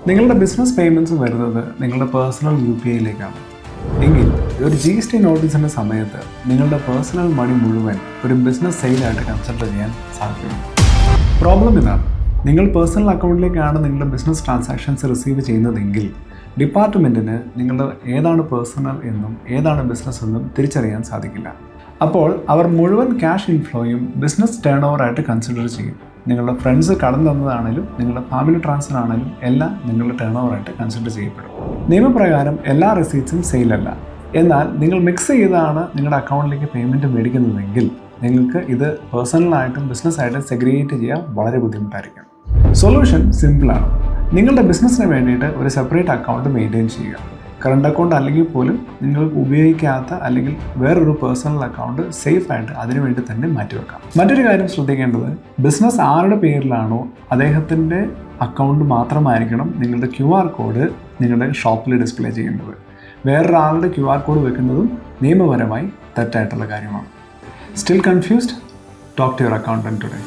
നിങ്ങളുടെ business payments വരുന്നത് നിങ്ങളുടെ പേഴ്സണൽ UPIയിലേക്കാണ് എങ്കിൽ ഒരു GST നോട്ടീസിൻ്റെ സമയത്ത് നിങ്ങളുടെ പേഴ്സണൽ മണി മുഴുവൻ ഒരു ബിസിനസ് സെയിലായിട്ട് കൺസിഡർ ചെയ്യാൻ സാധിക്കും. പ്രോബ്ലം ഇതാണ്, നിങ്ങൾ പേഴ്സണൽ അക്കൗണ്ടിലേക്കാണ് നിങ്ങളുടെ ബിസിനസ് ട്രാൻസാക്ഷൻസ് റിസീവ് ചെയ്യുന്നതെങ്കിൽ ഡിപ്പാർട്ട്മെൻറ്റിന് നിങ്ങളുടെ ഏതാണ് പേഴ്സണൽ എന്നും ഏതാണ് ബിസിനസ് എന്നും തിരിച്ചറിയാൻ സാധിക്കില്ല. അപ്പോൾ അവർ മുഴുവൻ ക്യാഷ് ഇൻഫ്ലോയും ബിസിനസ് ടേൺ ഓവറായിട്ട് കൺസിഡർ ചെയ്യും. നിങ്ങളുടെ ഫ്രണ്ട്സ് കടം തന്നതാണെങ്കിലും നിങ്ങളുടെ ഫാമിലി ട്രാൻസ്ഫർ ആണെങ്കിലും എല്ലാം നിങ്ങളുടെ ടേൺ ഓവറായിട്ട് കൺസിഡർ ചെയ്യപ്പെടും. നിയമപ്രകാരം എല്ലാ റെസീറ്റ്സും സെയിലല്ല. എന്നാൽ നിങ്ങൾ മിക്സ് ചെയ്താണ് നിങ്ങളുടെ അക്കൗണ്ടിലേക്ക് പേയ്മെൻറ്റ് മേടിക്കുന്നതെങ്കിൽ നിങ്ങൾക്ക് ഇത് പേഴ്സണലായിട്ടും ബിസിനസ്സായിട്ടും സെഗ്രിഗേറ്റ് ചെയ്യാൻ വളരെ ബുദ്ധിമുട്ടായിരിക്കും. സൊല്യൂഷൻ സിമ്പിളാണ്. നിങ്ങളുടെ ബിസിനസ്സിന് വേണ്ടിയിട്ട് ഒരു സെപ്പറേറ്റ് അക്കൗണ്ട് മെയിൻറ്റെയിൻ ചെയ്യുക. കറണ്ട് അക്കൗണ്ട് അല്ലെങ്കിൽ പോലും നിങ്ങൾക്ക് ഉപയോഗിക്കാത്ത അല്ലെങ്കിൽ വേറൊരു പേഴ്സണൽ അക്കൗണ്ട് സേഫായിട്ട് അതിനുവേണ്ടി തന്നെ മാറ്റിവെക്കാം. മറ്റൊരു കാര്യം ശ്രദ്ധിക്കേണ്ടത്, ബിസിനസ് ആരുടെ പേരിലാണോ അദ്ദേഹത്തിൻ്റെ അക്കൗണ്ട് മാത്രമായിരിക്കണം നിങ്ങളുടെ QR കോഡ് നിങ്ങളുടെ ഷോപ്പിൽ ഡിസ്പ്ലേ ചെയ്യേണ്ടത്. വേറൊരാളുടെ QR കോഡ് വെക്കുന്നതും നിയമപരമായി തെറ്റായിട്ടുള്ള കാര്യമാണ്. Still confused? Talk to your accountant today.